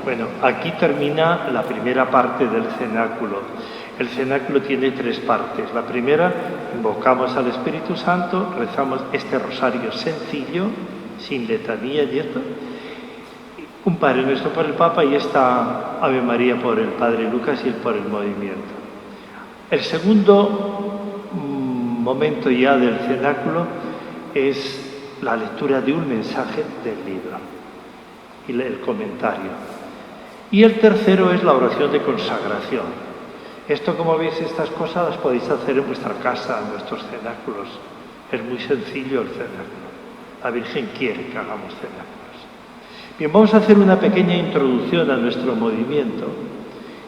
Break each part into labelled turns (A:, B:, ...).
A: Bueno, aquí termina la primera parte del cenáculo. El cenáculo tiene 3 partes. La primera, invocamos al Espíritu Santo, rezamos este rosario sencillo, sin letanía y esto, un Padre Nuestro por el Papa y esta Ave María por el Padre Lucas y por el movimiento. El segundo momento ya del cenáculo es la lectura de un mensaje del libro y el comentario. Y el tercero es la oración de consagración. Esto, como veis, estas cosas las podéis hacer en vuestra casa, en vuestros cenáculos. Es muy sencillo el cenáculo. La Virgen quiere que hagamos cenáculos. Bien, vamos a hacer una pequeña introducción a nuestro movimiento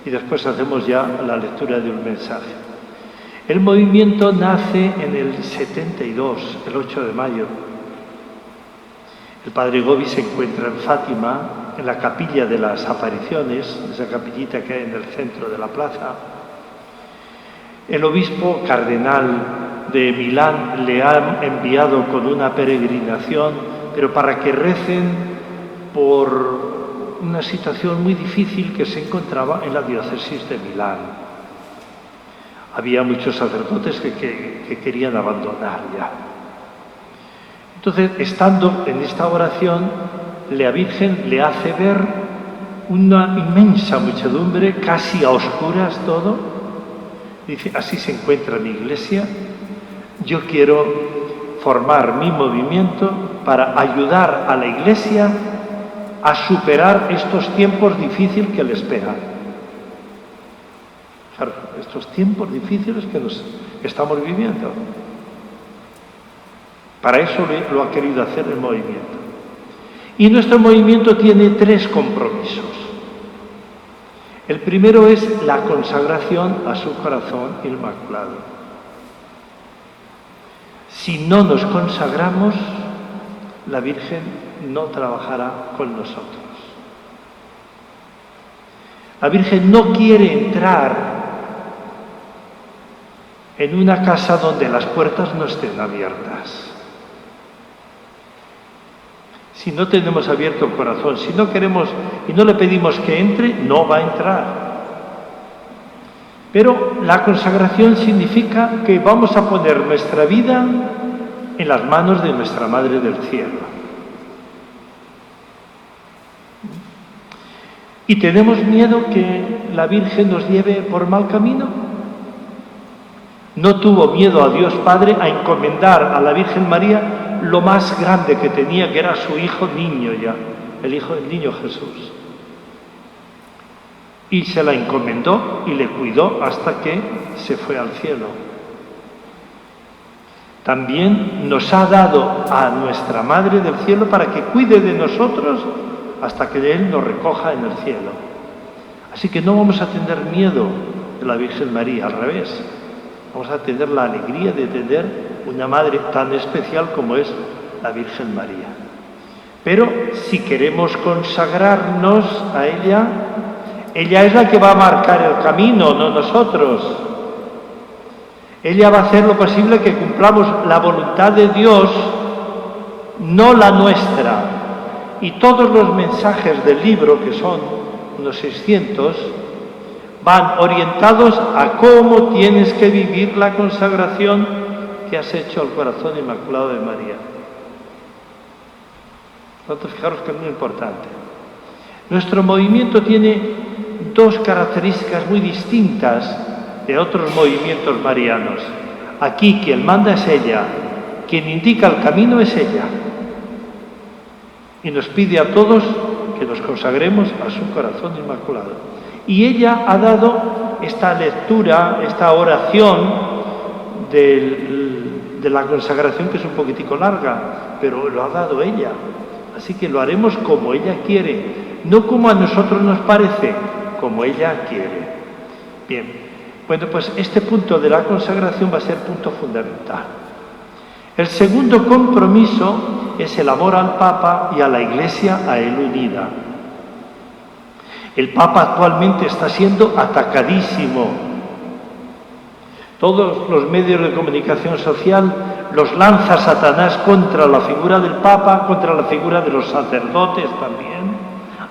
A: y después hacemos ya la lectura de un mensaje. El movimiento nace en el 72, el 8 de mayo. El Padre Gobi se encuentra en Fátima, en la capilla de las apariciones, esa capillita que hay en el centro de la plaza. El obispo cardenal de Milán le ha enviado con una peregrinación, pero para que recen por una situación muy difícil que se encontraba en la diócesis de Milán. Había muchos sacerdotes que querían abandonar ya. Entonces, estando en esta oración, la Virgen le hace ver una inmensa muchedumbre, casi a oscuras todo. Dice, así se encuentra mi iglesia, yo quiero formar mi movimiento para ayudar a la iglesia a superar estos tiempos difíciles que le esperan. Claro, estos tiempos difíciles que estamos viviendo. Para eso lo ha querido hacer el movimiento. Y nuestro movimiento tiene 3 compromisos. El primero es la consagración a su corazón inmaculado. Si no nos consagramos, la Virgen no trabajará con nosotros. La Virgen no quiere entrar en una casa donde las puertas no estén abiertas. Si no tenemos abierto el corazón, si no queremos y no le pedimos que entre, no va a entrar. Pero la consagración significa que vamos a poner nuestra vida en las manos de nuestra Madre del Cielo. ¿Y tenemos miedo que la Virgen nos lleve por mal camino? No tuvo miedo a Dios Padre a encomendar a la Virgen María lo más grande que tenía, que era su hijo niño ya, el niño Jesús. Y se la encomendó y le cuidó hasta que se fue al cielo. También nos ha dado a nuestra Madre del Cielo para que cuide de nosotros hasta que Él nos recoja en el cielo. Así que no vamos a tener miedo de la Virgen María, al revés. Vamos a tener la alegría de tener una madre tan especial como es la Virgen María. Pero si queremos consagrarnos a ella, ella es la que va a marcar el camino, no nosotros. Ella va a hacer lo posible que cumplamos la voluntad de Dios, no la nuestra. Y todos los mensajes del libro, que son unos 600, van orientados a cómo tienes que vivir la consagración que has hecho al corazón inmaculado de María. Entonces, fijaros que es muy importante. Nuestro movimiento tiene 2 características muy distintas de otros movimientos marianos. Aquí quien manda es ella, quien indica el camino es ella. Y nos pide a todos que nos consagremos a su corazón inmaculado. Y ella ha dado esta lectura, esta oración de la consagración, que es un poquitico larga, pero lo ha dado ella. Así que lo haremos como ella quiere, no como a nosotros nos parece, como ella quiere. Bien, bueno, pues este punto de la consagración va a ser punto fundamental. El segundo compromiso es el amor al Papa y a la Iglesia a él unida. El Papa actualmente está siendo atacadísimo. Todos los medios de comunicación social los lanza Satanás contra la figura del Papa, contra la figura de los sacerdotes también,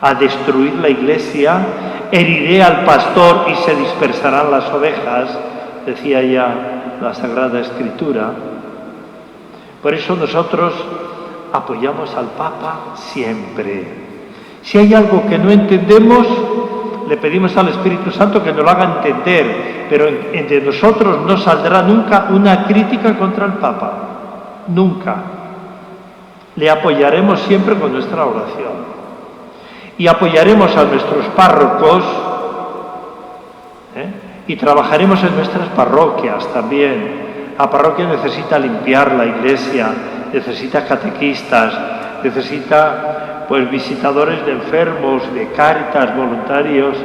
A: a destruir la Iglesia, heriré al pastor y se dispersarán las ovejas, decía ya la Sagrada Escritura. Por eso nosotros apoyamos al Papa siempre. Si hay algo que no entendemos, le pedimos al Espíritu Santo que nos lo haga entender, pero entre nosotros no saldrá nunca una crítica contra el Papa, nunca. Le apoyaremos siempre con nuestra oración. Y apoyaremos a nuestros párrocos, y trabajaremos en nuestras parroquias también. La parroquia necesita limpiar la iglesia, necesita catequistas, necesita visitadores de enfermos, de Cáritas, voluntarios,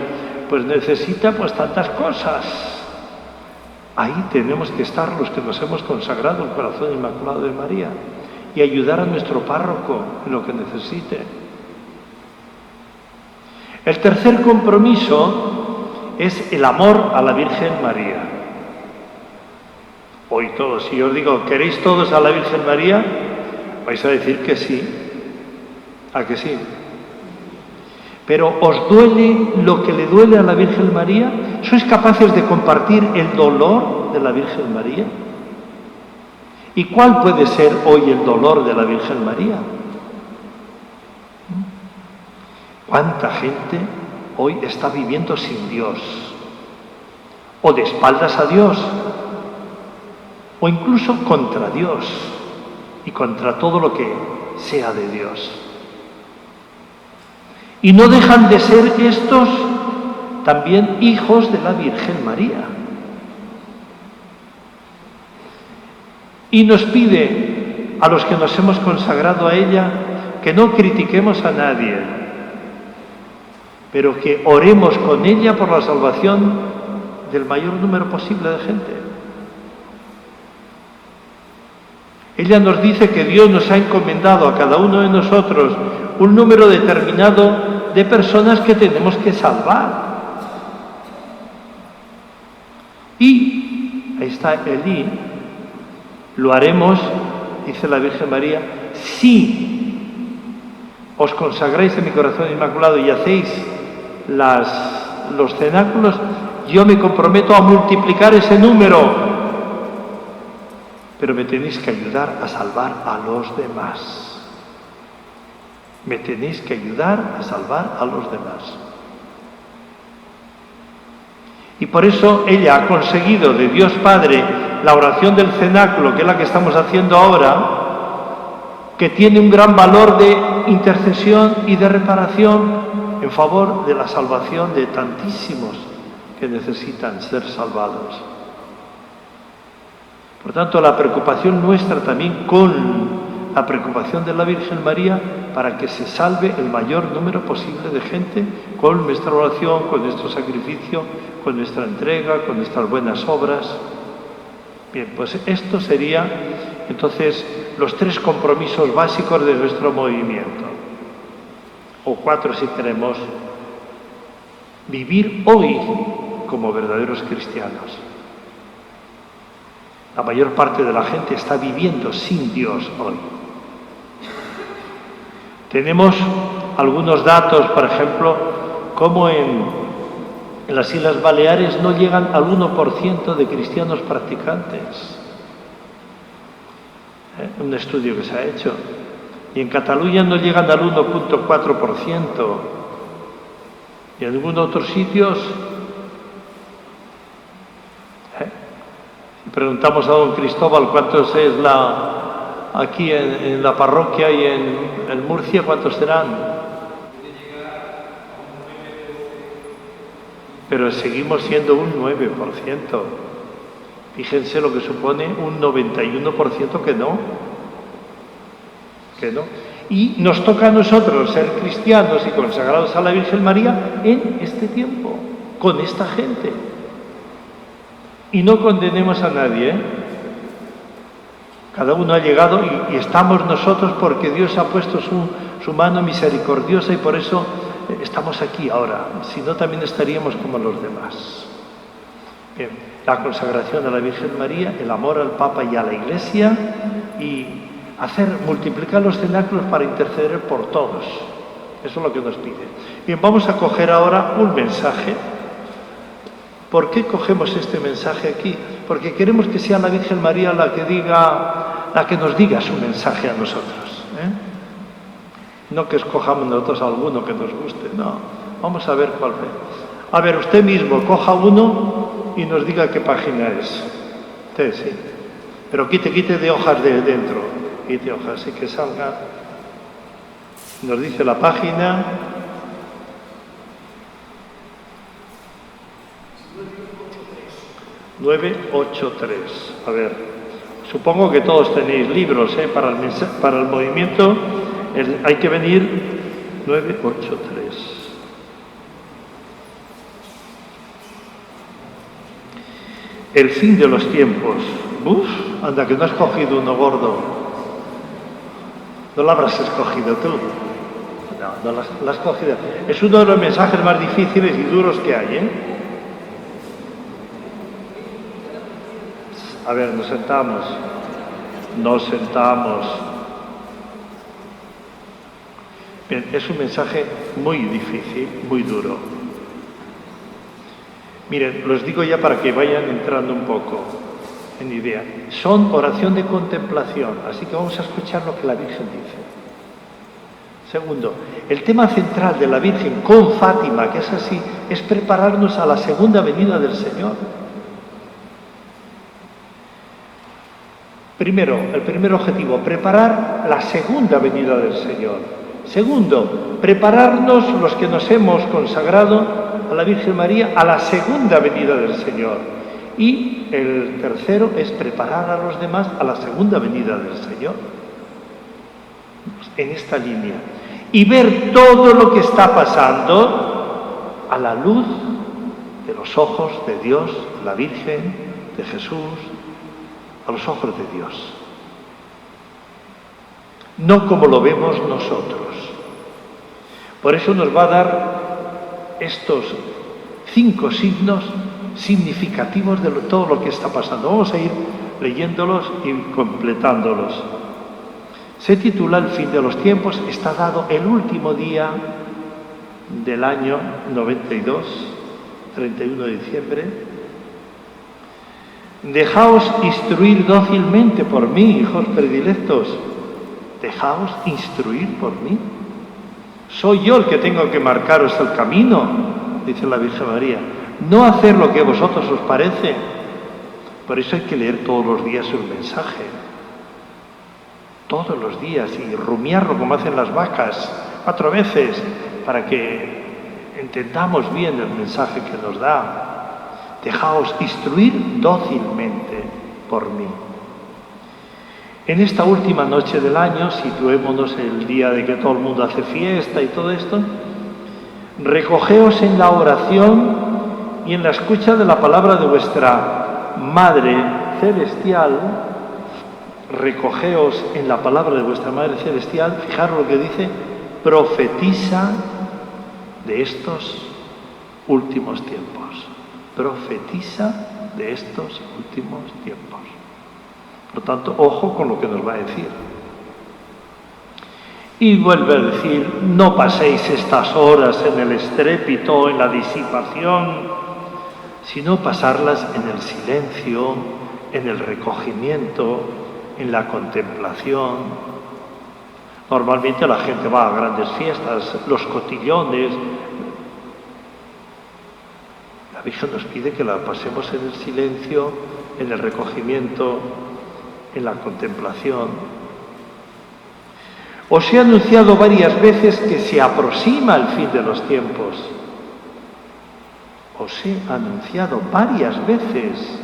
A: necesita tantas cosas. Ahí tenemos que estar los que nos hemos consagrado al corazón inmaculado de María y ayudar a nuestro párroco en lo que necesite. El tercer compromiso es el amor a la Virgen María. Hoy todos, si yo os digo, ¿queréis todos a la Virgen María? Vais a decir que sí. ¿A que sí? Pero ¿os duele lo que le duele a la Virgen María? ¿Sois capaces de compartir el dolor de la Virgen María? ¿Y cuál puede ser hoy el dolor de la Virgen María? ¿Cuánta gente hoy está viviendo sin Dios? O de espaldas a Dios, o incluso contra Dios y contra todo lo que sea de Dios. Y no dejan de ser estos también hijos de la Virgen María. Y nos pide a los que nos hemos consagrado a ella que no critiquemos a nadie, pero que oremos con ella por la salvación del mayor número posible de gente. Ella nos dice que Dios nos ha encomendado a cada uno de nosotros un número determinado de personas que tenemos que salvar. Y, ahí está Elí, lo haremos, dice la Virgen María, si os consagráis en mi corazón inmaculado y hacéis los cenáculos, yo me comprometo a multiplicar ese número. Pero me tenéis que ayudar a salvar a los demás. Me tenéis que ayudar a salvar a los demás. Y por eso ella ha conseguido de Dios Padre la oración del cenáculo, que es la que estamos haciendo ahora, que tiene un gran valor de intercesión y de reparación en favor de la salvación de tantísimos que necesitan ser salvados. Por tanto, la preocupación nuestra también con la preocupación de la Virgen María para que se salve el mayor número posible de gente con nuestra oración, con nuestro sacrificio, con nuestra entrega, con nuestras buenas obras. Bien, pues esto sería entonces los 3 compromisos básicos de nuestro movimiento, o 4 si queremos, vivir hoy como verdaderos cristianos. La mayor parte de la gente está viviendo sin Dios hoy. Tenemos algunos datos, por ejemplo, como en las Islas Baleares no llegan al 1% de cristianos practicantes. Un estudio que se ha hecho. Y en Cataluña no llegan al 1.4%. Y en algunos otros sitios, si preguntamos a don Cristóbal cuántos es aquí en la parroquia y en Murcia, ¿cuántos serán? Pero seguimos siendo un 9%. Fíjense lo que supone un 91% que no. Y nos toca a nosotros ser cristianos y consagrados a la Virgen María en este tiempo, con esta gente. Y no condenemos a nadie, Cada uno ha llegado y estamos nosotros porque Dios ha puesto su mano misericordiosa y por eso estamos aquí ahora. Si no, también estaríamos como los demás. Bien, la consagración a la Virgen María, el amor al Papa y a la Iglesia y multiplicar los cenáculos para interceder por todos. Eso es lo que nos pide. Bien, vamos a coger ahora un mensaje. ¿Por qué cogemos este mensaje aquí? Porque queremos que sea la Virgen María la que nos diga su mensaje a nosotros. No que escojamos nosotros alguno que nos guste, no. Vamos a ver cuál es. A ver, usted mismo coja uno y nos diga qué página es. Usted, sí. Pero quite de hojas de dentro. Quite hojas, así que salga. Nos dice la página. ...983. A ver, supongo que todos tenéis libros, para el movimiento hay que venir 983. El fin de los tiempos. Uf, anda, que no has cogido uno gordo. No lo habrás escogido tú. No lo has cogido. Es uno de los mensajes más difíciles y duros que hay, A ver, nos sentamos. Bien, es un mensaje muy difícil, muy duro. Miren, los digo ya para que vayan entrando un poco en idea. Son oración de contemplación, así que vamos a escuchar lo que la Virgen dice. Segundo, el tema central de la Virgen con Fátima, que es así, es prepararnos a la segunda venida del Señor. Primero, el primer objetivo, preparar la segunda venida del Señor. Segundo, prepararnos los que nos hemos consagrado a la Virgen María a la segunda venida del Señor. Y el tercero es preparar a los demás a la segunda venida del Señor. En esta línea. Y ver todo lo que está pasando a la luz de los ojos de Dios, la Virgen, de Jesús, a los ojos de Dios. No como lo vemos nosotros. Por eso nos va a dar estos 5 signos significativos de todo lo que está pasando. Vamos a ir leyéndolos y completándolos. Se titula El fin de los tiempos. Está dado el último día del año 92, 31 de diciembre. Dejaos instruir dócilmente por mí, hijos predilectos. Dejaos instruir por mí. Soy yo el que tengo que marcaros el camino, dice la Virgen María. No hacer lo que a vosotros os parece. Por eso hay que leer todos los días el mensaje. Todos los días y rumiarlo como hacen las vacas 4 veces para que entendamos bien el mensaje que nos da. Dejaos instruir dócilmente por mí. En esta última noche del año, situémonos el día de que todo el mundo hace fiesta y todo esto, recogeos en la oración y en la escucha de la palabra de vuestra Madre Celestial. Recogeos en la palabra de vuestra Madre Celestial. Fijaros lo que dice: profetiza de estos últimos tiempos. Profetiza de estos últimos tiempos. Por tanto, ojo con lo que nos va a decir. Y vuelve a decir: no paséis estas horas en el estrépito, en la disipación, sino pasarlas en el silencio, en el recogimiento, en la contemplación. Normalmente la gente va a grandes fiestas, los cotillones. La Virgen nos pide que la pasemos en el silencio, en el recogimiento, en la contemplación. Os he anunciado varias veces que se aproxima el fin de los tiempos. Os he anunciado varias veces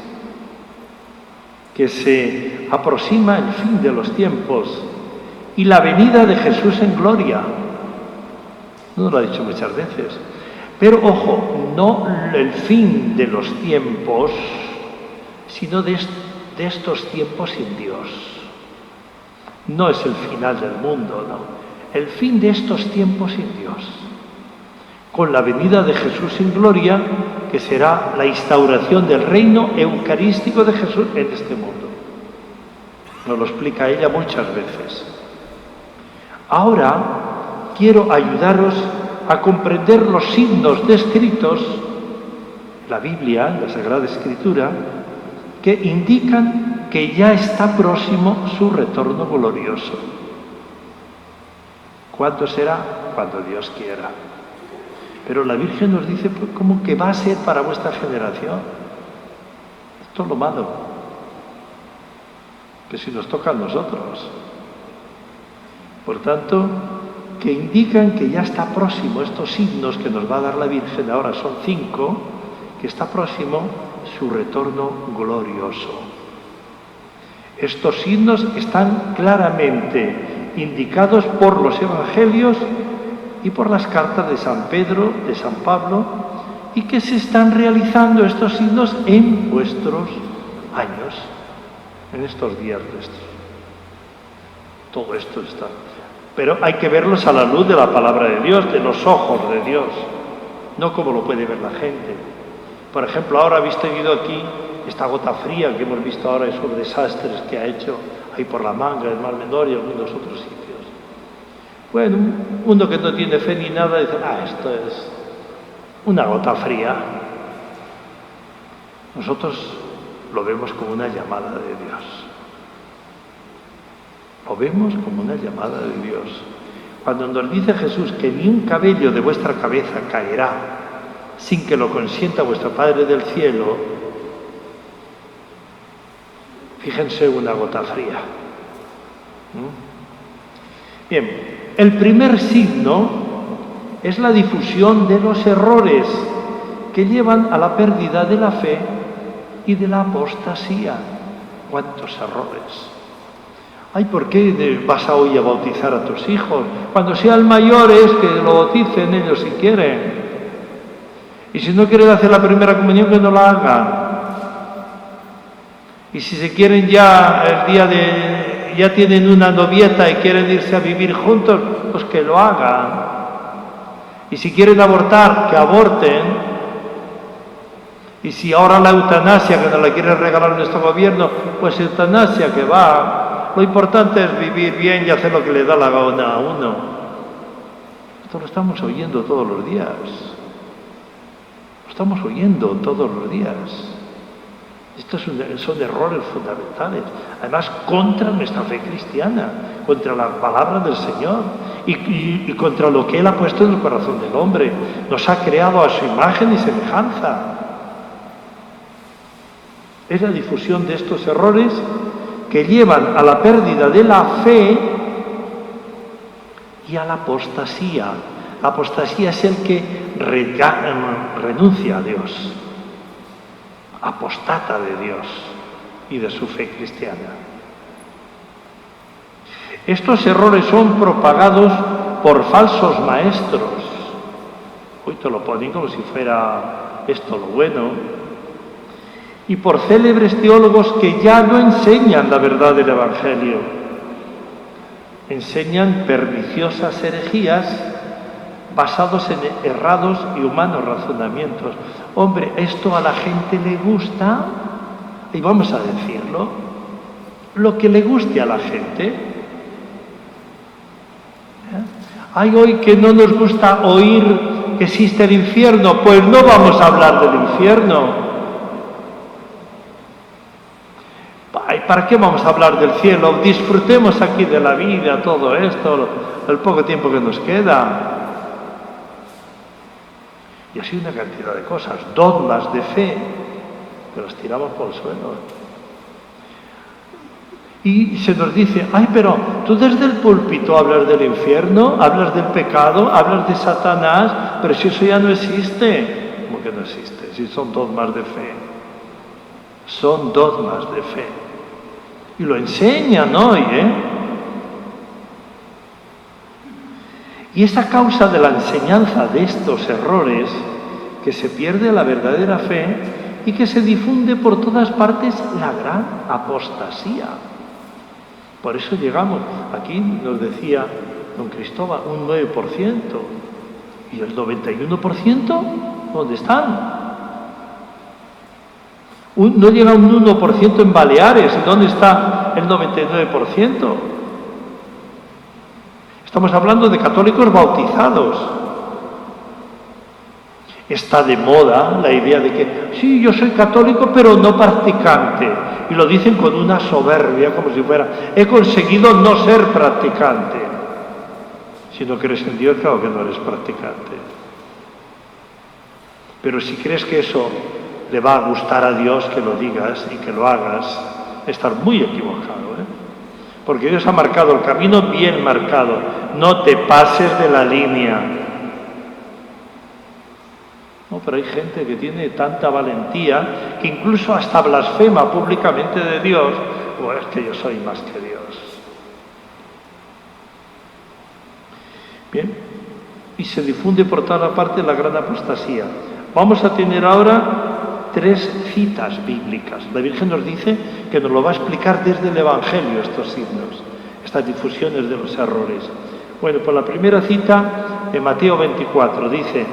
A: que se aproxima el fin de los tiempos y la venida de Jesús en gloria. No lo ha dicho muchas veces. Pero ojo, no el fin de los tiempos, sino de estos tiempos sin Dios. No es el final del mundo, no. El fin de estos tiempos sin Dios. Con la venida de Jesús en gloria, que será la instauración del reino eucarístico de Jesús en este mundo. Nos lo explica ella muchas veces. Ahora, quiero ayudaros a comprender los signos descritos en la Biblia, en la Sagrada Escritura, que indican que ya está próximo su retorno glorioso. ¿Cuándo será? Cuando Dios quiera. Pero la Virgen nos dice, pues, ¿cómo que va a ser para vuestra generación? Esto es lo malo. Que si nos toca a nosotros. Por tanto, que indican que ya está próximo, estos signos que nos va a dar la Virgen, ahora son 5, que está próximo su retorno glorioso. Estos signos están claramente indicados por los evangelios y por las cartas de San Pedro, de San Pablo, y que se están realizando estos signos en vuestros años, en estos días nuestros. Todo esto está. Pero hay que verlos a la luz de la palabra de Dios, de los ojos de Dios, no como lo puede ver la gente. Por ejemplo, ahora habéis tenido aquí esta gota fría que hemos visto ahora, esos desastres que ha hecho ahí por la Manga, el Mar Menor y algunos otros sitios. Bueno, uno que no tiene fe ni nada dice, esto es una gota fría. Nosotros lo vemos como una llamada de Dios. Lo vemos como una llamada de Dios. Cuando nos dice Jesús que ni un cabello de vuestra cabeza caerá sin que lo consienta vuestro Padre del cielo, fíjense una gota fría. Bien, el primer signo es la difusión de los errores que llevan a la pérdida de la fe y de la apostasía. ¿Cuántos errores? Ay, ¿por qué vas hoy a bautizar a tus hijos? Cuando sean mayores, que lo bauticen ellos si quieren. Y si no quieren hacer la primera comunión, que no la hagan. Y si se quieren ya, ya tienen una novieta y quieren irse a vivir juntos, pues que lo hagan. Y si quieren abortar, que aborten. Y si ahora la eutanasia, que nos la quiere regalar nuestro gobierno, pues eutanasia que va. Lo importante es vivir bien y hacer lo que le da la gana a uno. Esto lo estamos oyendo todos los días. Lo estamos oyendo todos los días. Estos son errores fundamentales. Además, contra nuestra fe cristiana, contra la palabra del Señor y contra lo que Él ha puesto en el corazón del hombre. Nos ha creado a su imagen y semejanza. Es la difusión de estos errores que llevan a la pérdida de la fe y a la apostasía. La apostasía es el que renuncia a Dios, apostata de Dios y de su fe cristiana. Estos errores son propagados por falsos maestros. Hoy te lo ponen como si fuera esto lo bueno. Y por célebres teólogos que ya no enseñan la verdad del Evangelio. Enseñan perniciosas herejías basados en errados y humanos razonamientos. Hombre, esto a la gente le gusta, y vamos a decirlo, lo que le guste a la gente. Hay hoy que no nos gusta oír que existe el infierno, pues no vamos a hablar del infierno. ¿Para qué vamos a hablar del cielo? Disfrutemos aquí de la vida, todo esto, el poco tiempo que nos queda. Y así una cantidad de cosas, dogmas de fe, que los tiramos por el suelo. Y se nos dice, pero tú desde el púlpito hablas del infierno, hablas del pecado, hablas de Satanás, pero si eso ya no existe. ¿Cómo que no existe? Si son dogmas de fe. Son dogmas de fe. Y lo enseñan hoy, Y es a causa de la enseñanza de estos errores que se pierde la verdadera fe y que se difunde por todas partes la gran apostasía. Por eso llegamos, aquí nos decía don Cristóbal, un 9%. ¿Y el 91%? ¿Dónde están? No llega un 1% en Baleares. ¿Y dónde está el 99%? Estamos hablando de católicos bautizados. Está de moda la idea de que, sí, yo soy católico, pero no practicante. Y lo dicen con una soberbia, como si fuera, he conseguido no ser practicante. Si no crees en Dios, claro que no eres practicante. Pero si crees que eso le va a gustar a Dios, que lo digas y que lo hagas, estás muy equivocado, ¿eh? Porque Dios ha marcado el camino bien marcado. No te pases de la línea. No, pero hay gente que tiene tanta valentía que incluso hasta blasfema públicamente de Dios. Bueno, es que yo soy más que Dios. Bien, y se difunde por toda parte la gran apostasía. Vamos a tener ahora 3 citas bíblicas. La Virgen nos dice que nos lo va a explicar desde el Evangelio estos signos, estas difusiones de los errores. Bueno, pues la primera cita de Mateo 24 dice: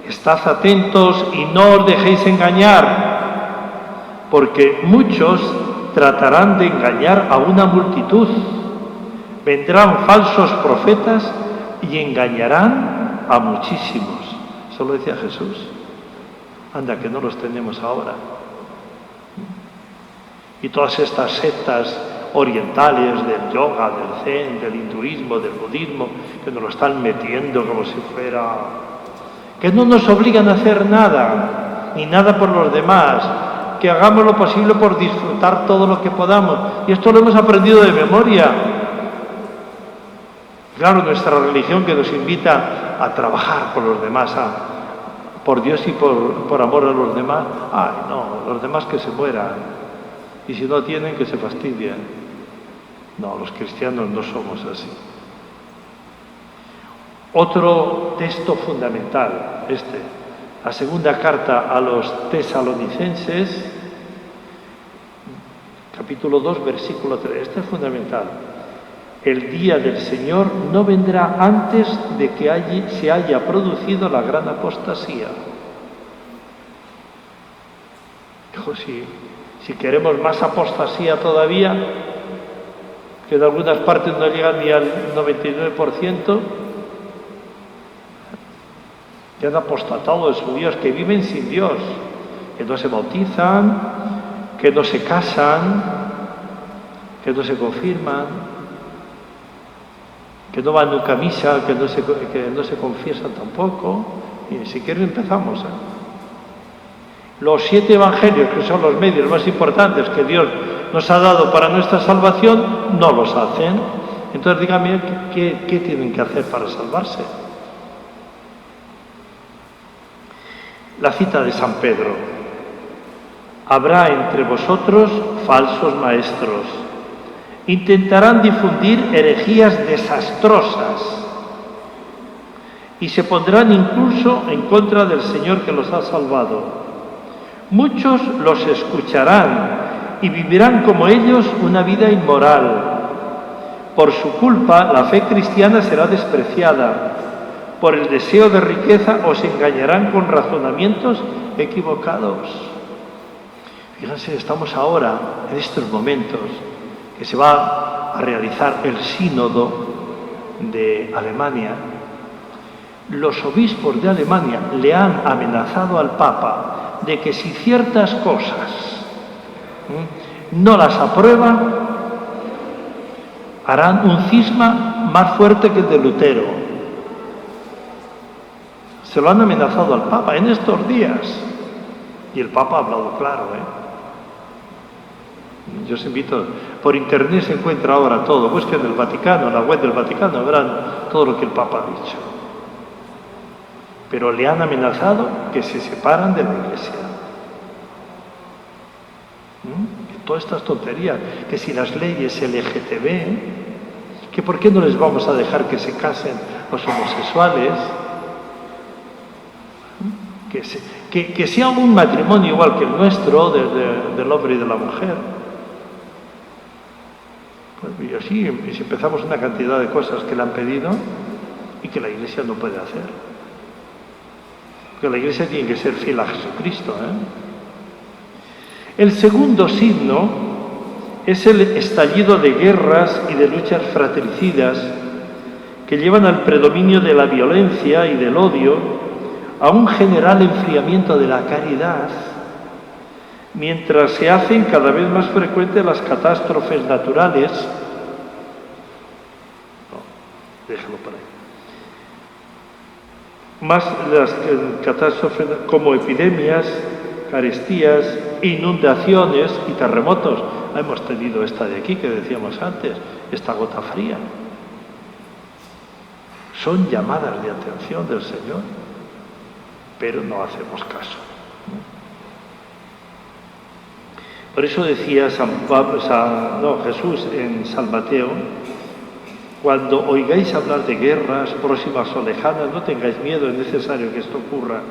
A: estad atentos y no os dejéis engañar, porque muchos tratarán de engañar a una multitud. Vendrán falsos profetas y engañarán a muchísimos. Eso lo decía Jesús. Anda, que no los tenemos ahora. Y todas estas sectas orientales del yoga, del zen, del hinduismo, del budismo, que nos lo están metiendo como si fuera... que no nos obligan a hacer nada, ni nada por los demás, que hagamos lo posible por disfrutar todo lo que podamos. Y esto lo hemos aprendido de memoria. Claro, nuestra religión que nos invita a trabajar por los demás, por Dios y por amor a los demás. Ay, no, los demás que se mueran. Y si no tienen, que se fastidien. No, los cristianos no somos así. Otro texto fundamental, la segunda carta a los tesalonicenses, capítulo 2, versículo 3. Este es fundamental. El día del Señor no vendrá antes de que se haya producido la gran apostasía. Hijo, si queremos más apostasía todavía, que en algunas partes no llega ni al 99%, que han apostatado de su Dios, que viven sin Dios, que no se bautizan, que no se casan, que no se confirman, que no van nunca a misa, que no se confiesan tampoco. Y si quieren empezamos. Los 7 evangelios, que son los medios más importantes que Dios nos ha dado para nuestra salvación, no los hacen. Entonces díganme, ¿qué tienen que hacer para salvarse? La cita de San Pedro: habrá entre vosotros falsos maestros. Intentarán difundir herejías desastrosas y se pondrán incluso en contra del Señor que los ha salvado. Muchos los escucharán y vivirán como ellos una vida inmoral. Por su culpa, la fe cristiana será despreciada. Por el deseo de riqueza os engañarán con razonamientos equivocados. Fíjense, estamos ahora, en estos momentos, que se va a realizar el sínodo de Alemania. Los obispos de Alemania le han amenazado al Papa de que si ciertas cosas no las aprueba, harán un cisma más fuerte que el de Lutero. Se lo han amenazado al Papa en estos días. Y el Papa ha hablado claro, Yo os invito, por internet se encuentra ahora todo, busquen el Vaticano, la web del Vaticano, verán todo lo que el Papa ha dicho. Pero le han amenazado que se separan de la Iglesia. Todas estas tonterías, que si las leyes LGTB, que por qué no les vamos a dejar que se casen los homosexuales, que sea un matrimonio igual que el nuestro, del hombre y de la mujer. Pues, y así empezamos una cantidad de cosas que le han pedido y que la Iglesia no puede hacer. Porque la Iglesia tiene que ser fiel a Jesucristo. El segundo signo es el estallido de guerras y de luchas fratricidas que llevan al predominio de la violencia y del odio, a un general enfriamiento de la caridad, mientras se hacen cada vez más frecuentes las catástrofes naturales. Déjalo por ahí. Más las catástrofes como epidemias, carestías, inundaciones y terremotos. Hemos tenido esta de aquí que decíamos antes, esta gota fría. Son llamadas de atención del Señor, pero no hacemos caso. Por eso decía Jesús en San Mateo: cuando oigáis hablar de guerras próximas o lejanas, no tengáis miedo, es necesario que esto ocurra.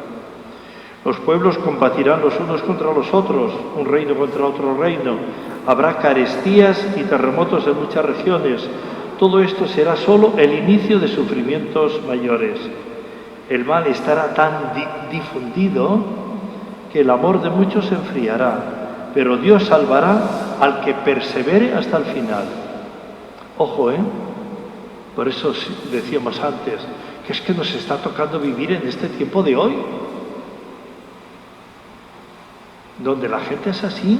A: Los pueblos combatirán los unos contra los otros, un reino contra otro reino. Habrá carestías y terremotos en muchas regiones. Todo esto será solo el inicio de sufrimientos mayores. El mal estará tan difundido que el amor de muchos se enfriará, pero Dios salvará al que persevere hasta el final. Ojo, por eso decíamos antes que es que nos está tocando vivir en este tiempo de hoy, donde la gente es así,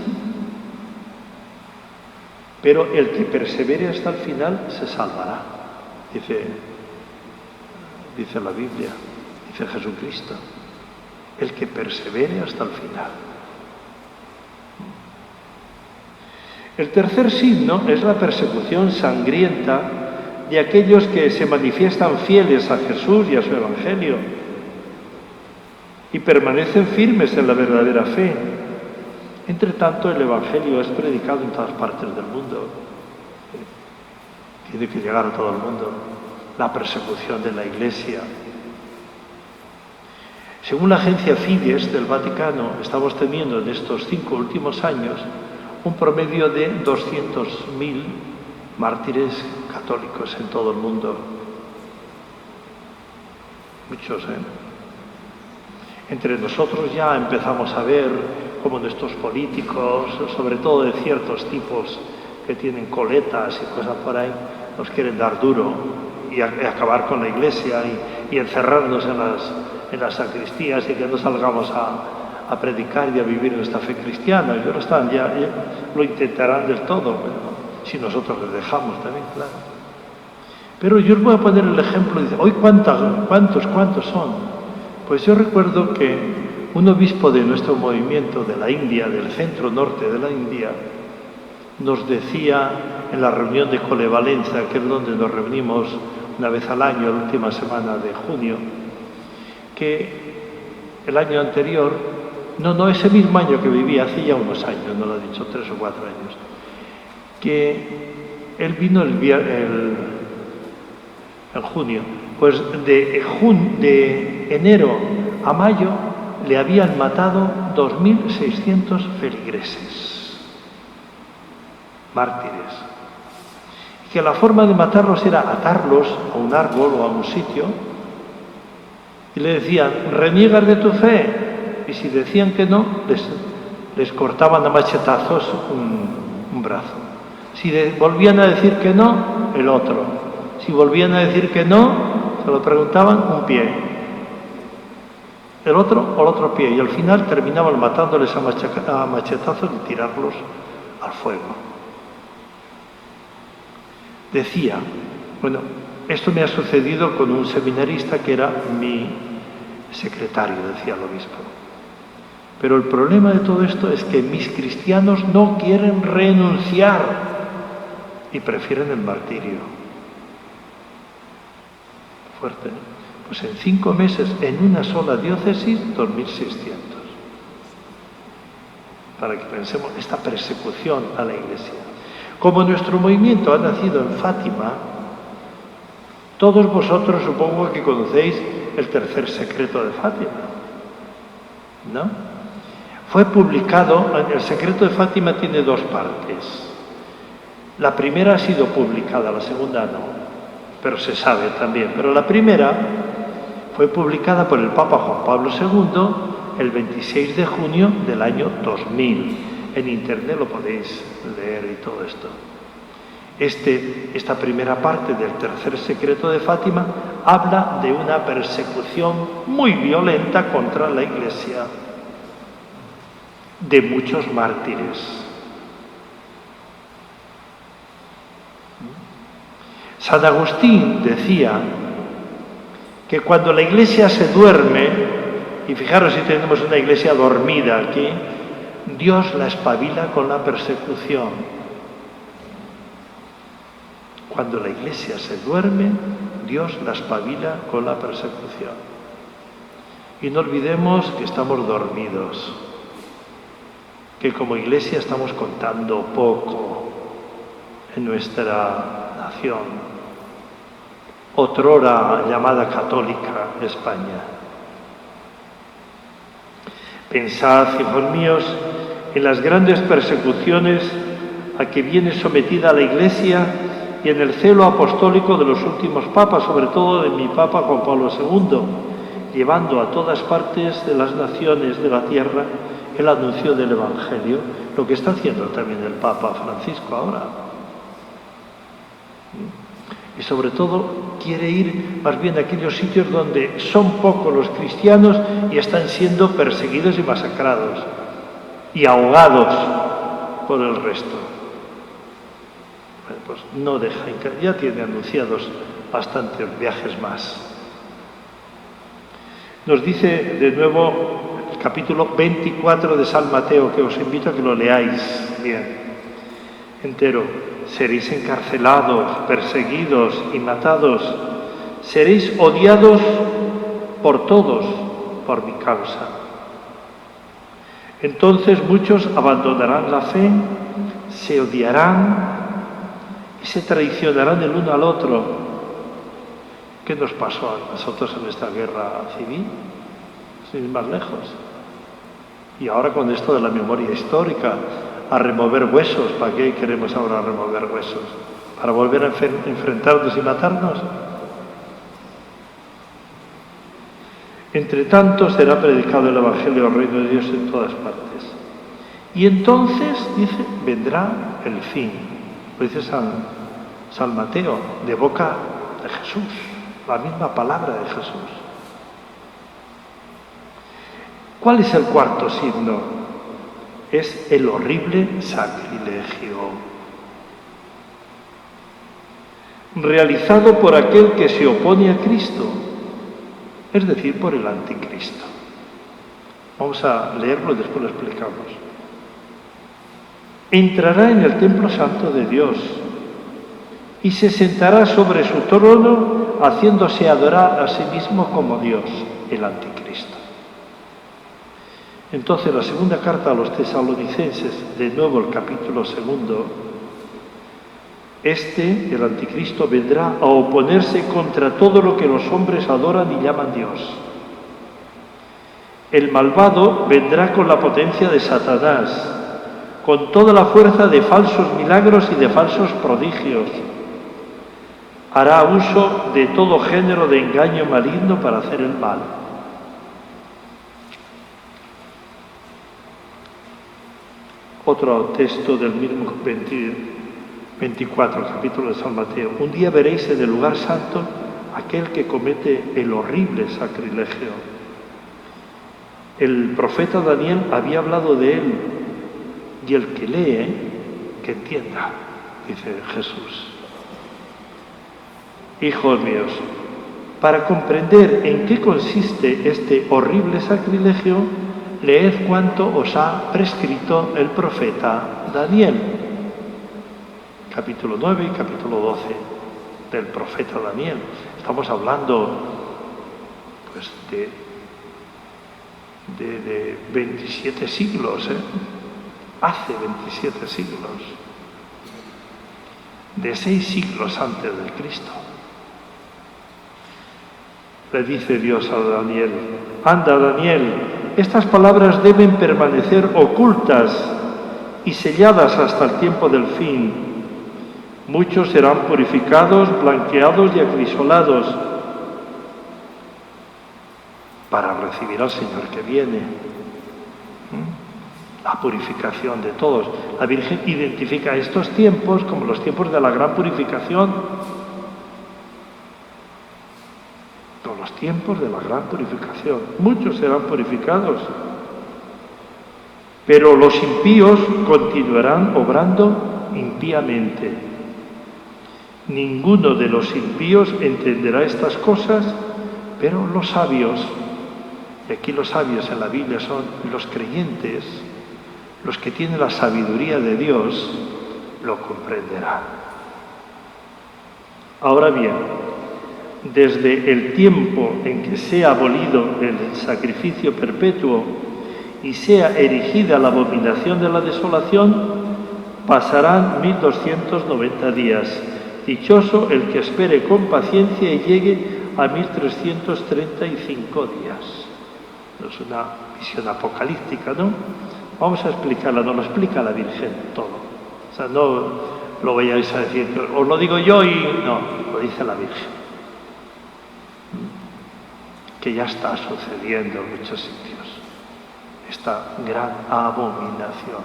A: pero el que persevere hasta el final se salvará, dice la Biblia, dice Jesucristo, el que persevere hasta el final. El tercer signo es la persecución sangrienta de aquellos que se manifiestan fieles a Jesús y a su Evangelio y permanecen firmes en la verdadera fe. Entre tanto, el Evangelio es predicado en todas partes del mundo. Tiene que llegar a todo el mundo. La persecución de la Iglesia. Según la agencia Fides del Vaticano, estamos teniendo en estos 5 últimos años un promedio de 200.000 mártires católicos en todo el mundo. Muchos, Entre nosotros ya empezamos a ver cómo nuestros políticos, sobre todo de ciertos tipos que tienen coletas y cosas por ahí, nos quieren dar duro y acabar con la Iglesia y encerrarnos en las sacristías y que no salgamos a predicar y a vivir nuestra fe cristiana. Y ahora ya lo intentarán del todo, si nosotros les dejamos también, claro. Pero yo os voy a poner el ejemplo, dice, ¿hoy cuántos son? Pues yo recuerdo que un obispo de nuestro movimiento de la India, del centro norte de la India, nos decía en la reunión de Colevalenza, que es donde nos reunimos una vez al año, la última semana de junio, que el año anterior, ese mismo año que vivía, hace ya unos años, no lo he dicho, 3 o 4 años, que él vino en junio, pues de enero a mayo le habían matado 2.600 feligreses, mártires, y que la forma de matarlos era atarlos a un árbol o a un sitio y le decían, reniegas de tu fe, y si decían que no, les cortaban a machetazos un brazo. Si volvían a decir que no, el otro. Si volvían a decir que no, se lo preguntaban, un pie. El otro pie, y al final terminaban matándoles a machetazos y tirarlos al fuego. Decía, esto me ha sucedido con un seminarista que era mi secretario, decía el obispo. Pero el problema de todo esto es que mis cristianos no quieren renunciar y prefieren el martirio. Fuerte, Pues en 5 meses, en una sola diócesis, 2.600. Para que pensemos esta persecución a la Iglesia. Como nuestro movimiento ha nacido en Fátima, todos vosotros supongo que conocéis el tercer secreto de Fátima, ¿no? Fue publicado, el secreto de Fátima tiene 2 partes. La primera ha sido publicada, la segunda no, pero se sabe también. Pero la primera fue publicada por el Papa Juan Pablo II el 26 de junio del año 2000. En internet lo podéis leer y todo esto. Esta primera parte del tercer secreto de Fátima habla de una persecución muy violenta contra la Iglesia, de muchos mártires. San Agustín decía que cuando la Iglesia se duerme, y fijaros si tenemos una Iglesia dormida aquí, Dios la espabila con la persecución. Cuando la Iglesia se duerme, Dios la espabila con la persecución. Y no olvidemos que estamos dormidos, que como Iglesia estamos contando poco en nuestra nación, otrora llamada católica España. Pensad, hijos míos, en las grandes persecuciones a que viene sometida la Iglesia y en el celo apostólico de los últimos papas, sobre todo de mi Papa Juan Pablo II, llevando a todas partes de las naciones de la tierra el anuncio del Evangelio, lo que está haciendo también el Papa Francisco ahora. Y sobre todo quiere ir más bien a aquellos sitios donde son pocos los cristianos y están siendo perseguidos y masacrados y ahogados por el resto. Pues no deja, ya tiene anunciados bastantes viajes más. Nos dice de nuevo el capítulo 24 de San Mateo, que os invito a que lo leáis bien, entero. Seréis encarcelados, perseguidos y matados. Seréis odiados por todos por mi causa. Entonces muchos abandonarán la fe, se odiarán y se traicionarán el uno al otro. ¿Qué nos pasó a nosotros en esta guerra civil? Sin ir más lejos. Y ahora con esto de la memoria histórica, a remover huesos. ¿Para qué queremos ahora remover huesos? ¿Para volver a enfrentarnos y matarnos? Entre tanto será predicado el Evangelio del Reino de Dios en todas partes. Y entonces, dice, vendrá el fin. Lo dice San Mateo, de boca de Jesús, la misma palabra de Jesús. ¿Cuál es el cuarto signo? Es el horrible sacrilegio realizado por aquel que se opone a Cristo, es decir, por el anticristo. Vamos a leerlo y después lo explicamos. Entrará en el templo santo de Dios y se sentará sobre su trono, haciéndose adorar a sí mismo como Dios, el anticristo. Entonces, la segunda carta a los tesalonicenses, de nuevo el capítulo 2, el anticristo, vendrá a oponerse contra todo lo que los hombres adoran y llaman Dios. El malvado vendrá con la potencia de Satanás, con toda la fuerza de falsos milagros y de falsos prodigios. Hará uso de todo género de engaño maligno para hacer el mal. Otro texto del mismo 24, capítulo de San Mateo. Un día veréis en el lugar santo aquel que comete el horrible sacrilegio. El profeta Daniel había hablado de él, y el que lee, que entienda, dice Jesús. Hijos míos, para comprender en qué consiste este horrible sacrilegio, leed cuanto os ha prescrito el profeta Daniel. Capítulo 9 y capítulo 12 del profeta Daniel. Estamos hablando pues de 27 siglos, hace 27 siglos, de 6 siglos antes del Cristo. Le dice Dios a Daniel: anda, Daniel, estas palabras deben permanecer ocultas y selladas hasta el tiempo del fin. Muchos serán purificados, blanqueados y acrisolados para recibir al Señor que viene. la purificación de todos. La Virgen identifica estos tiempos como los tiempos de la gran purificación. Todos los tiempos de la gran purificación. Muchos serán purificados, pero los impíos continuarán obrando impíamente. Ninguno de los impíos entenderá estas cosas, pero los sabios, y aquí los sabios en la Biblia son los creyentes, los que tienen la sabiduría de Dios, lo comprenderán. Ahora bien, desde el tiempo en que sea abolido el sacrificio perpetuo y sea erigida la abominación de la desolación, pasarán 1290 días. Dichoso el que espere con paciencia y llegue a 1335 días. Es una visión apocalíptica, ¿no? Vamos a explicarla, nos lo explica la Virgen todo. O sea, no lo vayáis a decir, os lo digo yo y no, lo dice la Virgen. Que ya está sucediendo en muchos sitios. Esta gran abominación,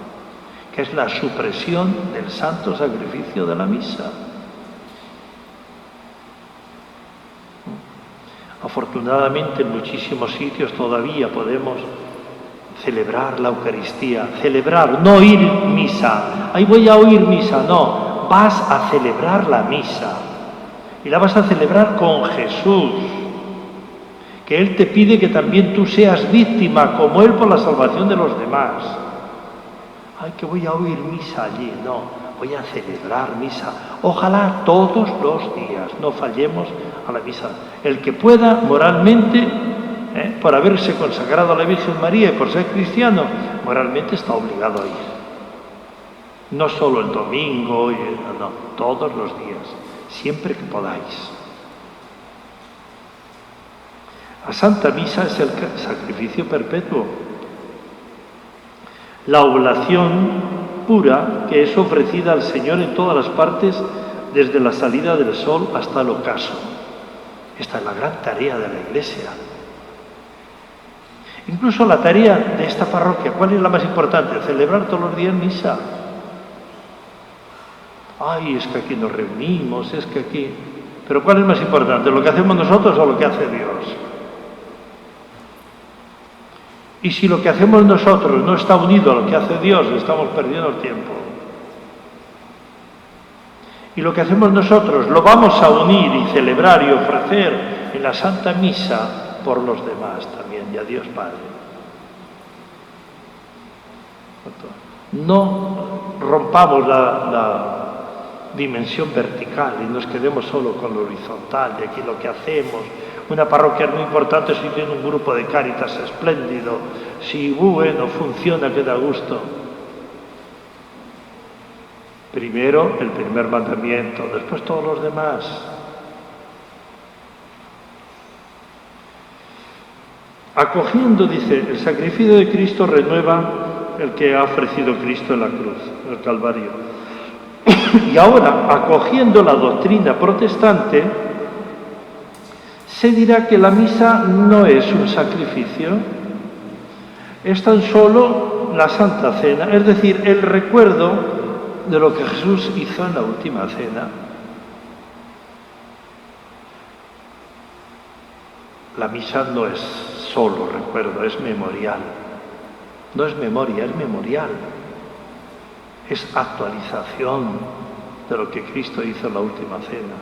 A: que es la supresión del santo sacrificio de la misa. Afortunadamente en muchísimos sitios todavía podemos celebrar la Eucaristía, celebrar, no oír misa. Ahí voy a oír misa, no, vas a celebrar la misa y la vas a celebrar con Jesús, que Él te pide que también tú seas víctima como Él por la salvación de los demás. Ay, que voy a oír misa allí, no, voy a celebrar misa. Ojalá todos los días no fallemos a la misa. El que pueda moralmente, por haberse consagrado a la Virgen María y por ser cristiano, moralmente está obligado a ir. No solo el domingo, no, todos los días, siempre que podáis. La Santa Misa es el sacrificio perpetuo, la oblación pura que es ofrecida al Señor en todas las partes, desde la salida del sol hasta el ocaso. Esta es la gran tarea de la Iglesia. Incluso la tarea de esta parroquia, ¿cuál es la más importante? Celebrar todos los días misa. Ay, es que aquí nos reunimos, es que aquí... Pero ¿cuál es más importante? ¿Lo que hacemos nosotros o lo que hace Dios? Y si lo que hacemos nosotros no está unido a lo que hace Dios, estamos perdiendo el tiempo. Y lo que hacemos nosotros lo vamos a unir y celebrar y ofrecer en la Santa Misa por los demás también, y a Dios Padre. No rompamos la dimensión vertical y nos quedemos solo con lo horizontal, de aquí lo que hacemos. Una parroquia es muy importante si tiene un grupo de Cáritas espléndido, si bueno, funciona, que da gusto. Primero el primer mandamiento, después todos los demás. Acogiendo, dice, el sacrificio de Cristo renueva el que ha ofrecido Cristo en la cruz, en el Calvario. Y ahora, acogiendo la doctrina protestante, se dirá que la misa no es un sacrificio, es tan solo la Santa Cena, es decir, el recuerdo de lo que Jesús hizo en la última cena. La misa no es solo recuerdo, es memorial. No es memoria, es memorial. Es actualización de lo que Cristo hizo en la última cena.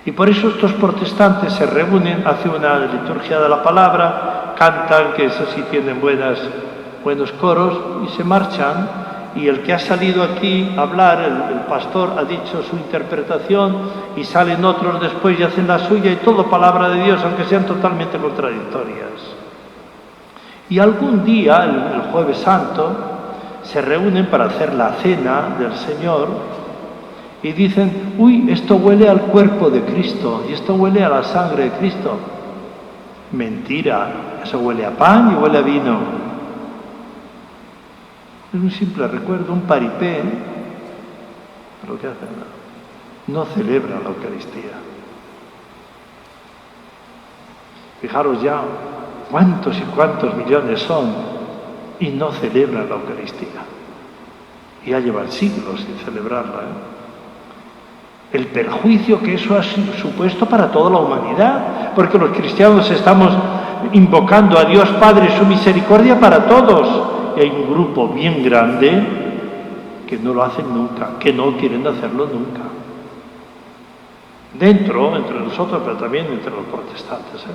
A: Y por eso estos protestantes se reúnen, hacen una liturgia de la palabra, cantan, que eso sí tienen buenos coros, y se marchan. Y el que ha salido aquí a hablar, el pastor ha dicho su interpretación, y salen otros después y hacen la suya, y todo palabra de Dios, aunque sean totalmente contradictorias. Y algún día, el Jueves Santo, se reúnen para hacer la cena del Señor y dicen, uy, esto huele al cuerpo de Cristo y esto huele a la sangre de Cristo. Mentira, eso huele a pan y huele a vino. Es un simple recuerdo, un paripé, lo que hacen. No celebran la Eucaristía. Fijaros ya cuántos y cuántos millones son y no celebran la Eucaristía. Y ya llevan siglos sin celebrarla. El perjuicio que eso ha supuesto para toda la humanidad, porque los cristianos estamos invocando a Dios Padre su misericordia para todos. Y hay un grupo bien grande que no lo hacen nunca, que no quieren hacerlo nunca. Dentro, entre nosotros, pero también entre los protestantes.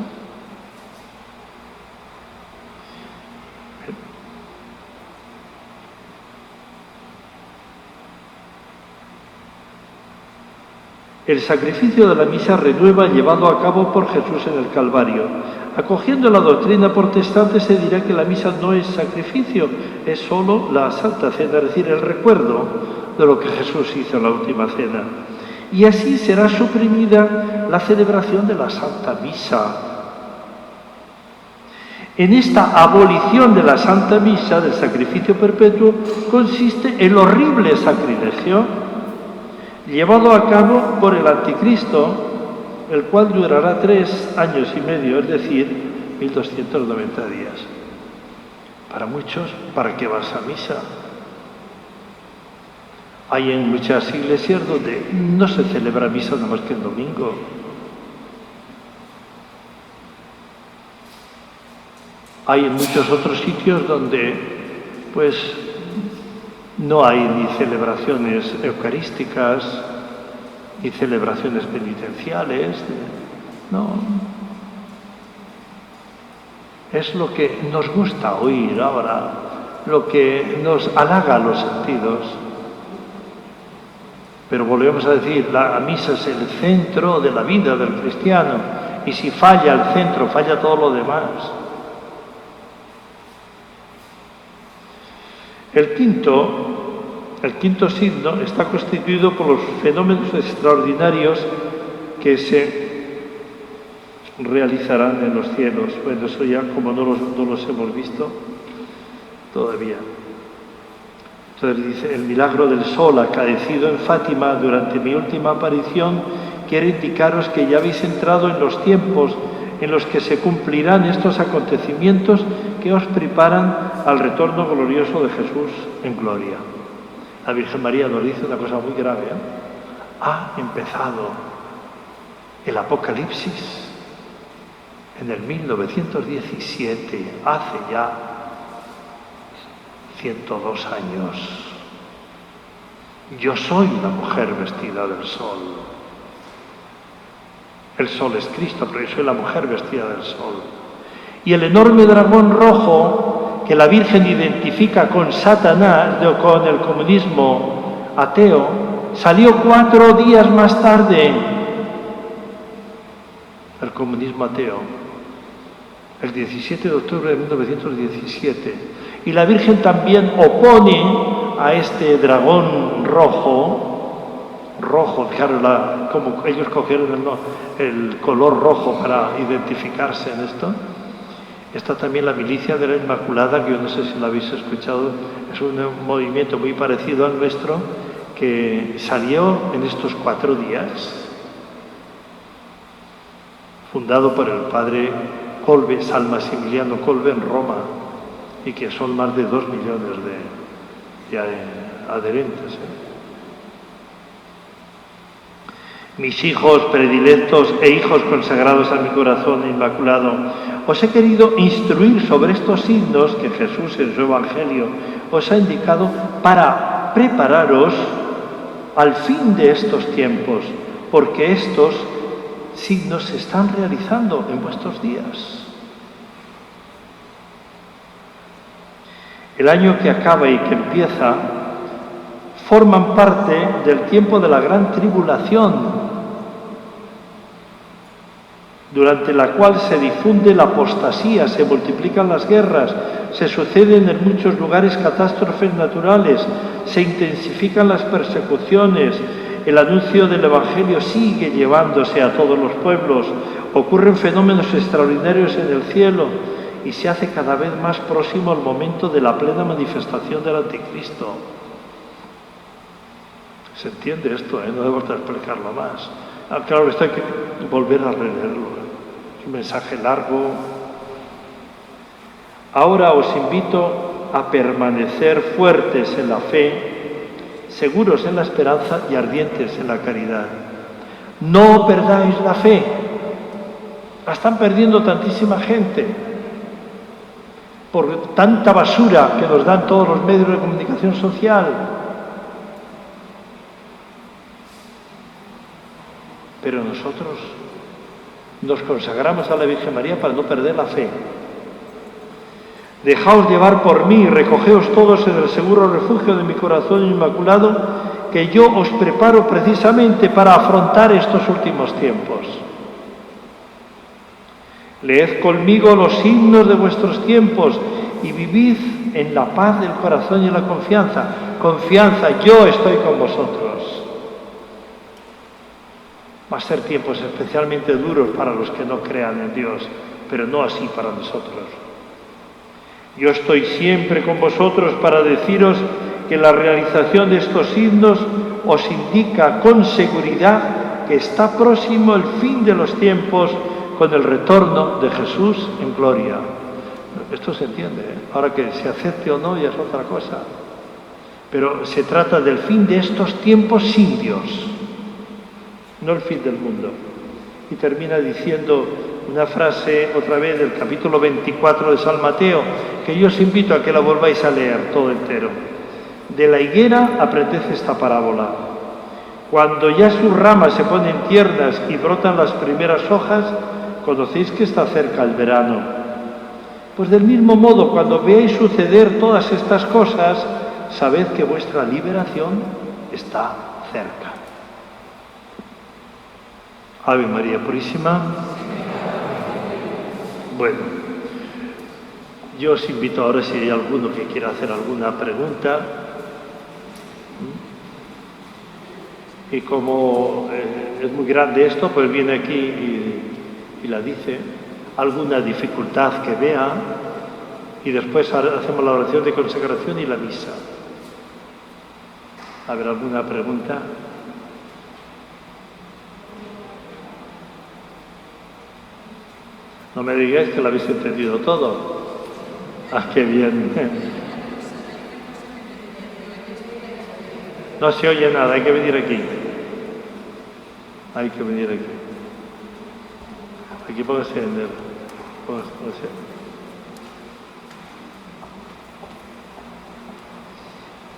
A: El sacrificio de la misa renueva llevado a cabo por Jesús en el Calvario. Acogiendo la doctrina protestante se dirá que la misa no es sacrificio, es solo la Santa Cena, es decir, el recuerdo de lo que Jesús hizo en la última cena. Y así será suprimida la celebración de la Santa Misa. En esta abolición de la Santa Misa, del sacrificio perpetuo, consiste el horrible sacrilegio llevado a cabo por el Anticristo, el cual durará 3 años y medio, es decir, 1290 días. Para muchos, ¿para qué vas a misa? Hay en muchas iglesias donde no se celebra misa nada más que el domingo. Hay en muchos otros sitios donde, pues, no hay ni celebraciones eucarísticas, ni celebraciones penitenciales, no. Es lo que nos gusta oír ahora, lo que nos halaga los sentidos. Pero volvemos a decir, la misa es el centro de la vida del cristiano, y si falla el centro, falla todo lo demás. El quinto signo está constituido por los fenómenos extraordinarios que se realizarán en los cielos. Bueno, eso ya como no los hemos visto todavía. Entonces dice, el milagro del sol acaecido en Fátima durante mi última aparición quiere indicaros que ya habéis entrado en los tiempos en los que se cumplirán estos acontecimientos que os preparan al retorno glorioso de Jesús en gloria. La Virgen María nos dice una cosa muy grave. Ha empezado el Apocalipsis en el 1917, hace ya 102 años. Yo soy la mujer vestida del sol. El sol es Cristo, pero yo soy la mujer vestida del sol. Y el enorme dragón rojo que la Virgen identifica con Satanás, con el comunismo ateo, salió 4 días más tarde. El comunismo ateo, el 17 de octubre de 1917. Y la Virgen también opone a este dragón rojo, fijaros como ellos cogieron el color rojo para identificarse en esto. Está también la milicia de la Inmaculada, que yo no sé si la habéis escuchado, es un movimiento muy parecido al nuestro, que salió en estos 4 días, fundado por el padre Kolbe, San Maximiliano Kolbe en Roma, y que son más de 2 millones de adherentes. Mis hijos predilectos e hijos consagrados a mi corazón inmaculado, os he querido instruir sobre estos signos que Jesús en su Evangelio os ha indicado para prepararos al fin de estos tiempos, porque estos signos se están realizando en vuestros días. El año que acaba y que empieza forman parte del tiempo de la gran tribulación, durante la cual se difunde la apostasía, se multiplican las guerras, se suceden en muchos lugares catástrofes naturales, se intensifican las persecuciones, el anuncio del Evangelio sigue llevándose a todos los pueblos, ocurren fenómenos extraordinarios en el cielo y se hace cada vez más próximo el momento de la plena manifestación del Anticristo. ¿Se entiende esto? No debo explicarlo más. Claro, esto hay que volver a releerlo. Es un mensaje largo. Ahora os invito a permanecer fuertes en la fe, seguros en la esperanza y ardientes en la caridad. No perdáis la fe. La están perdiendo tantísima gente por tanta basura que nos dan todos los medios de comunicación social. Pero nosotros nos consagramos a la Virgen María para no perder la fe. Dejaos llevar por mí, recogeos todos en el seguro refugio de mi corazón inmaculado, que yo os preparo precisamente para afrontar estos últimos tiempos. Leed conmigo los signos de vuestros tiempos y vivid en la paz del corazón y en la confianza. Confianza, yo estoy con vosotros. Va a ser tiempos especialmente duros para los que no crean en Dios, pero no así para nosotros. Yo estoy siempre con vosotros para deciros que la realización de estos signos os indica con seguridad que está próximo el fin de los tiempos con el retorno de Jesús en gloria. Esto se entiende, ¿eh? Ahora que se acepte o no ya es otra cosa. Pero se trata del fin de estos tiempos sin Dios, no el fin del mundo. Y termina diciendo una frase otra vez del capítulo 24 de San Mateo, que yo os invito a que la volváis a leer todo entero. De la higuera aprended esta parábola. Cuando ya sus ramas se ponen tiernas y brotan las primeras hojas, conocéis que está cerca el verano. Pues del mismo modo, cuando veáis suceder todas estas cosas, sabed que vuestra liberación está cerca. Ave María Purísima. Bueno, yo os invito ahora, si hay alguno que quiera hacer alguna pregunta, y como es muy grande esto, pues viene aquí y la dice, alguna dificultad que vea, y después hacemos la oración de consagración y la misa. A ver, ¿alguna pregunta? No me digáis que lo habéis entendido todo. ¡Ah, qué bien! No se oye nada, hay que venir aquí. Hay que venir aquí. Aquí póngase en el... Póngase.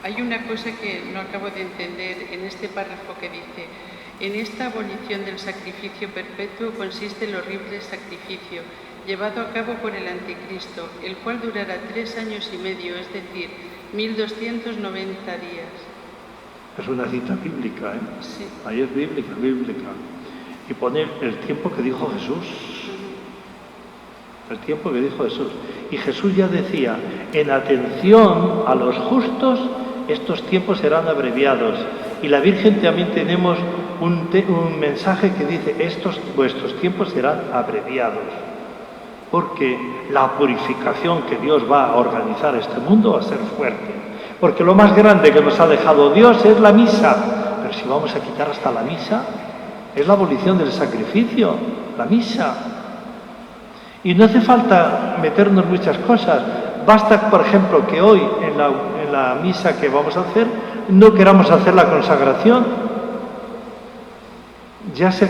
B: Hay una cosa que no acabo de entender en este párrafo que dice: en esta abolición del sacrificio perpetuo consiste el horrible sacrificio llevado a cabo por el Anticristo, el cual durará 3 años y medio, es decir, 1290 días.
A: Es una cita bíblica, ¿eh?
B: Sí.
A: Ahí es bíblica. Y pone el tiempo que dijo Jesús. El tiempo que dijo Jesús. Y Jesús ya decía, en atención a los justos, estos tiempos serán abreviados. Y la Virgen también tenemos un mensaje que dice, vuestros tiempos serán abreviados. Porque la purificación que Dios va a organizar este mundo va a ser fuerte. Porque lo más grande que nos ha dejado Dios es la misa. Pero si vamos a quitar hasta la misa, es la abolición del sacrificio, la misa. Y no hace falta meternos muchas cosas. Basta, por ejemplo, que hoy en la misa que vamos a hacer, no queramos hacer la consagración. Ya se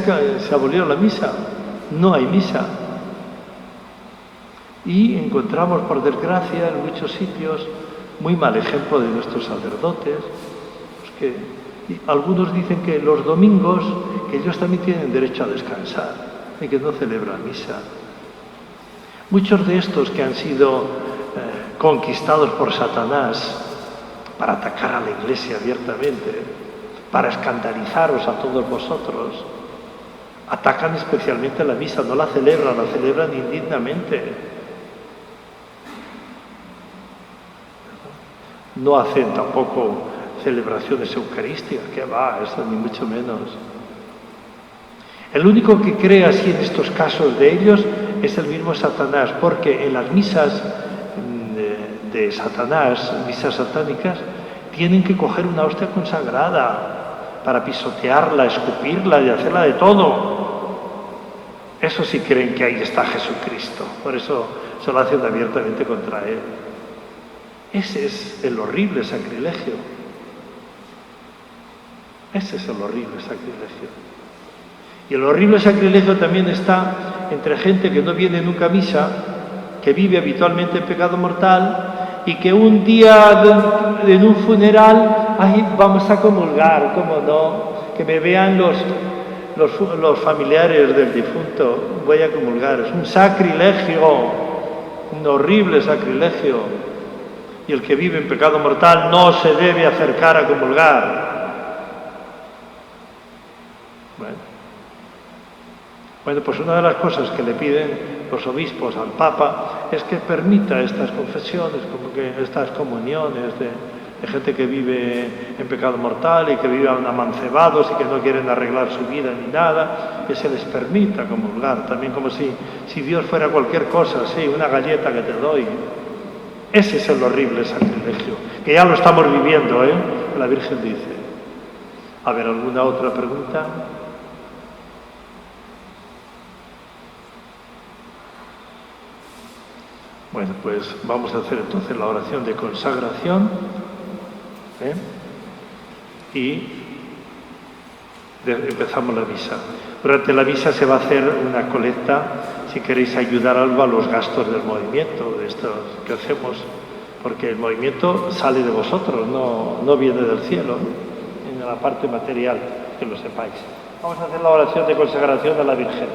A: abolió la misa, no hay misa. Y encontramos, por desgracia, en muchos sitios, muy mal ejemplo de nuestros sacerdotes, pues que algunos dicen que los domingos, que ellos también tienen derecho a descansar y que no celebran misa. Muchos de estos que han sido conquistados por Satanás para atacar a la Iglesia abiertamente, para escandalizaros a todos vosotros, atacan especialmente la misa, no la celebran indignamente. No hacen tampoco celebraciones eucarísticas, que va, eso ni mucho menos. El único que cree así en estos casos de ellos es el mismo Satanás, porque en las misas de Satanás, misas satánicas, tienen que coger una hostia consagrada para pisotearla, escupirla y hacerla de todo. Eso sí creen que ahí está Jesucristo, por eso se lo hacen abiertamente contra él. Ese es el horrible sacrilegio. Ese es el horrible sacrilegio. Y el horrible sacrilegio también está entre gente que no viene nunca a misa, que vive habitualmente en pecado mortal y que un día en un funeral, ay, vamos a comulgar, ¿cómo no? Que me vean los familiares del difunto, voy a comulgar. Es un sacrilegio, un horrible sacrilegio. Y el que vive en pecado mortal no se debe acercar a comulgar. Bueno, pues una de las cosas que le piden los obispos al Papa es que permita estas confesiones, como que estas comuniones de gente que vive en pecado mortal y que vivan amancebados y que no quieren arreglar su vida ni nada, que se les permita comulgar, también como si Dios fuera cualquier cosa, sí, una galleta que te doy. Ese es el horrible sacrilegio, que ya lo estamos viviendo, la Virgen dice. A ver, ¿alguna otra pregunta? Bueno, pues vamos a hacer entonces la oración de consagración y empezamos la misa. Durante la misa se va a hacer una colecta, si queréis ayudar algo a los gastos del movimiento, de esto que hacemos, porque el movimiento sale de vosotros, no viene del cielo, en la parte material, que lo sepáis. Vamos a hacer la oración de consagración a la Virgen.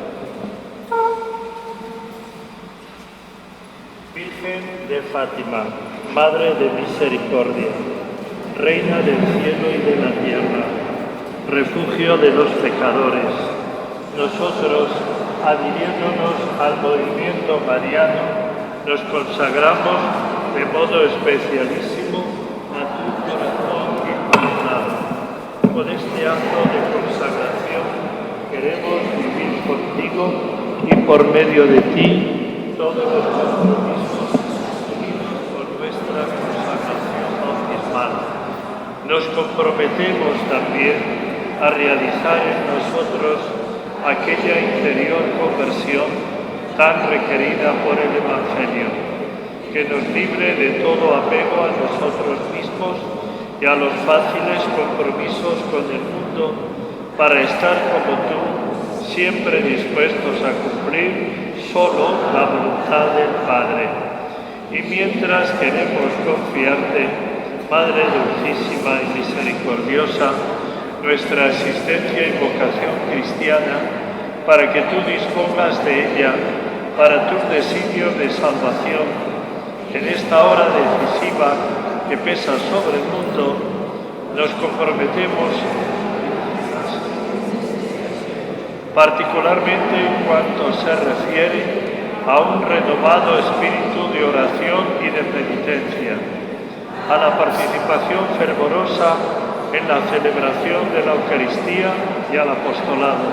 A: Virgen de Fátima, Madre de Misericordia, Reina del cielo y de la tierra, refugio de los pecadores, nosotros, adhiriéndonos al movimiento mariano, nos consagramos de modo especialísimo a tu corazón inmaculado. Con este acto de consagración queremos vivir contigo y por medio de ti todos los compromisos unidos con nuestra consagración bautismal. Nos comprometemos también a realizar en nosotros aquella interior conversión tan requerida por el Evangelio, que nos libre de todo apego a nosotros mismos y a los fáciles compromisos con el mundo, para estar como tú, siempre dispuestos a cumplir solo la voluntad del Padre. Y mientras queremos confiarte, Madre dulcísima y misericordiosa, nuestra asistencia y vocación cristiana, para que tú dispongas de ella para tus designios de salvación, en esta hora decisiva que pesa sobre el mundo, nos comprometemos particularmente en cuanto se refiere a un renovado espíritu de oración y de penitencia, a la participación fervorosa en la celebración de la Eucaristía y al apostolado,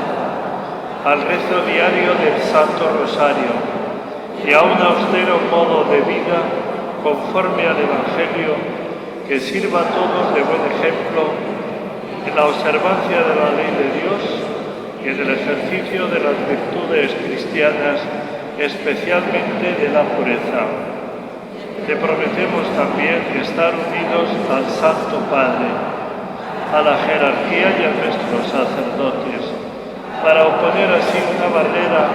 A: al rezo diario del Santo Rosario y a un austero modo de vida conforme al Evangelio que sirva a todos de buen ejemplo en la observancia de la ley de Dios y en el ejercicio de las virtudes cristianas, especialmente de la pureza. Te prometemos también estar unidos al Santo Padre, a la jerarquía y a nuestros sacerdotes, para oponer así una barrera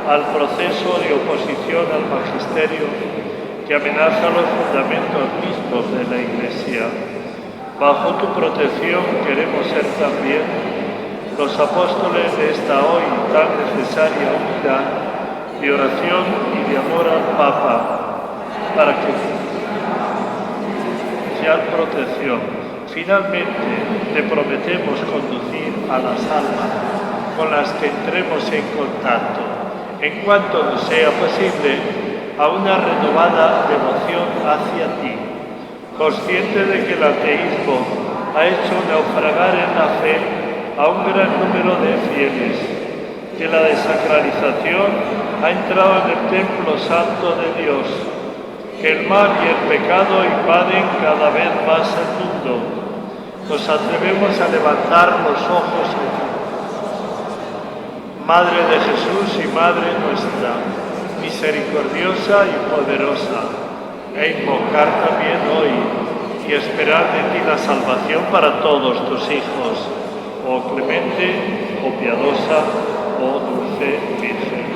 A: al proceso de oposición al magisterio que amenaza los fundamentos mismos de la Iglesia. Bajo tu protección queremos ser también los apóstoles de esta hoy tan necesaria unidad de oración y de amor al Papa, para que sea protección. Finalmente, te prometemos conducir a las almas con las que entremos en contacto, en cuanto nos sea posible, a una renovada devoción hacia ti, consciente de que el ateísmo ha hecho naufragar en la fe a un gran número de fieles, que la desacralización ha entrado en el templo santo de Dios, que el mal y el pecado invaden cada vez más el mundo. Nos atrevemos a levantar los ojos a ti. Madre de Jesús y Madre nuestra, misericordiosa y poderosa, e invocar también hoy y esperar de ti la salvación para todos tus hijos, oh clemente, oh piadosa, oh dulce Virgen.